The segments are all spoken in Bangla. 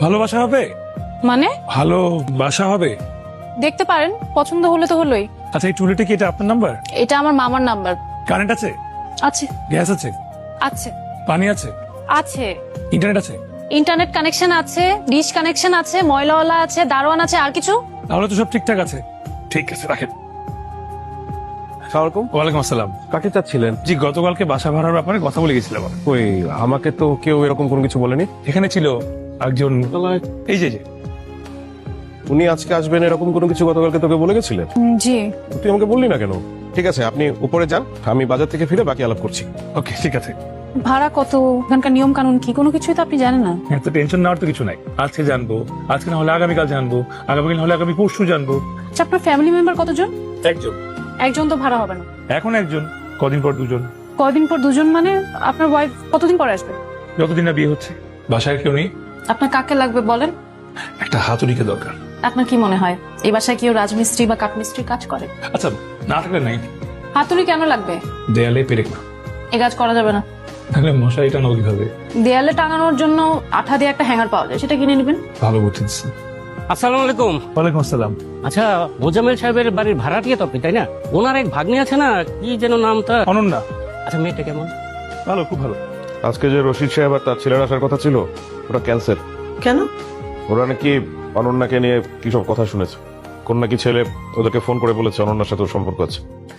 ভালোবাসা হবে? মানে ভালোবাসা হবে? দেখতে পারেন, পছন্দ হলে তো হলোই। আচ্ছা, এই টুলিটা কি এটা আপনার নাম্বার? এটা আমার মামার নাম্বার। কারেন্ট আছে? আছে। গ্যাস আছে? আছে। পানি আছে? আছে। ইন্টারনেট আছে? ইন্টারনেট কানেকশন আছে, ডিশ কানেকশন আছে, ময়লাওয়ালা আছে, দারোয়ান আছে, আর কিছু? তাহলে তো সব ঠিকঠাক আছে। ঠিক আছে, রাখেন। সালামালাইকুম। ওয়ালাইকুম আসসালাম। কাকে চাচ্ছিলেন? জি, গতকালকে বাসা ভাড়ার ব্যাপারে কথা বলে গেছিলাম। ওই আমাকে তো কেউ এরকম কোনো কিছু বলেনি। এখানে ছিল একজন, এই যে উনি আজকে আসবেন এরকম কোনো কিছু গতকালকে তোকে বলে গেছিলেন? জি। তুই আমাকে বললি না কেন? ঠিক আছে, আপনি উপরে যান, আমি বাজার থেকে ফিরে বাকি আলাপ করছি। ওকে, ঠিক আছে। ভাড়া কত, এখানকার নিয়ম কানুন কি, কোনো কিছুই তো আপনি জানেন না। এত টেনশন নেওয়ার তো কিছু নাই। আজকে জানবো, আজকে না হলে আগামীকাল জানবো, আগামীকাল হলে আগামী পরশু জানবো। আচ্ছা, আপনার ফ্যামিলি মেম্বার কতজন? একজন। একজন তো ভাড়া হবে না। এখন একজন, কদিন পর দুজন। কয়দিন পর দুজন মানে আপনার ওয়াইফ কতদিন পরে আসবে? যতদিন না বিয়ে হচ্ছে। বাসায় কেউ নেই। আপনার কাকে লাগবে বলেন? একটা হাতুড়িকে দরকার। আপনার কি মনে হয় এই বাসায় কেউ রাজমিস্ত্রি বা কাঠমিস্ত্রি কাজ করে? আচ্ছা, না থাকলে নাই। হাতুড়ি কেন লাগবে? দেয়ালে পেরেক না। এ কাজ করা যাবে না। তাহলে মশারি টানাও কিভাবে? দেয়ালে টাঙানোর জন্য আঠা দিয়ে একটা হ্যাঙ্গার পাওয়া যায়, সেটা কিনে নেবেন। ভালো বুঝছেন। আসসালামু আলাইকুম। ওয়ালাইকুম আসসালাম। আচ্ছা, মোজামেল সাহেবের বাড়ির ভাড়াটিয়া তো আপনি, তাই না? ওনার এক ভাগ্নি আছে না, কি যেন নামটা? অনন্যা। আচ্ছা, মেয়েটা কেমন? ভালো, খুব ভালো। আজকে যে রশিদ সাহেব আর তার ছেলের আসার কথা ছিল, ওটা ক্যান্সেল। কেন? ওরা নাকি অনন্যাকে নিয়ে কি সব কথা শুনেছে। কোন নাকি ছেলে ওদেরকে ফোন করে বলেছে অনন্যার সাথে ওর সম্পর্ক আছে।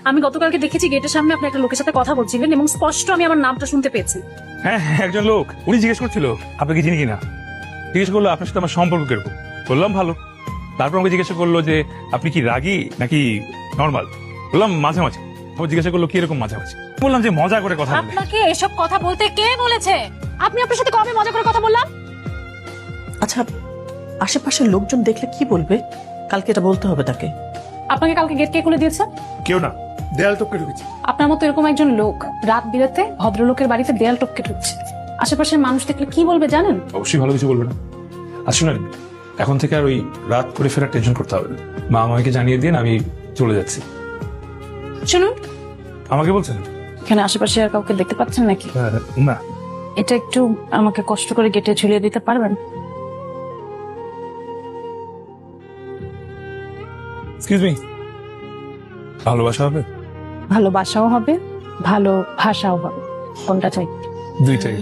আমি গতকালকে দেখেছি গেটের সামনে আপনি একটা লোকের সাথে কথা বলছিলেন এবং স্পষ্ট আমি আমার নামটা শুনতে পেয়েছি। হ্যাঁ, একজন লোক, উনি জিজ্ঞেস করছিল আপনি কি চিনি কিনা। জিজ্ঞেস করলো আপনার সাথে আমার সম্পর্ক কিরকম। বললাম ভালো। তারপর আমাকে জিজ্ঞাসা করলো যে আপনি কি রাগী নাকি নর্মাল। বললাম মাঝামাঝি। আবার জিজ্ঞাসা করলো কি এরকম মাঝামাঝি। বললাম যে মজা করে কথা বলে। আপনাকে এসব কথা বলতে কে বলেছে? আপনি আপনার সাথে কবে মজা করে কথা বললাম? আচ্ছা, আশেপাশের লোকজন দেখলে কি বলবে? কালকে এটা বলতে হবে তাকে। আপনাকে কালকে গেট কে খুলে দিয়েছে? কেউ না, দেয়াল টপকে ঢুকেছি। আপনার মতো এরকম একজন লোক রাত বিরাতে ভদ্রলোকের বাড়িতে দেয়াল টপকে ঢুকছে, আশেপাশের মানুষ দেখলে কি বলবে জানেন? অবশ্যই ভালো কিছু বলবে না। আর শুনেন, এখন থেকে আর ওই রাত করে ফেরার টেনশন করতে হবে না। মা আমাকে জানিয়ে দিন, আমি চলে যাচ্ছি। শুনুন, আমাকে বলছেন? এখানে আশেপাশে আর কাউকে দেখতে পাচ্ছেন নাকি? না। এটা একটু আমাকে কষ্ট করে গেটে ঝুলিয়ে দিতে পারবেন? এক্সকিউজ মি, ভালোবাসা হবে? ভালোবাসাও হবে, ভালো ভাষাও হবে। কোনটা চাই? দুইটাই।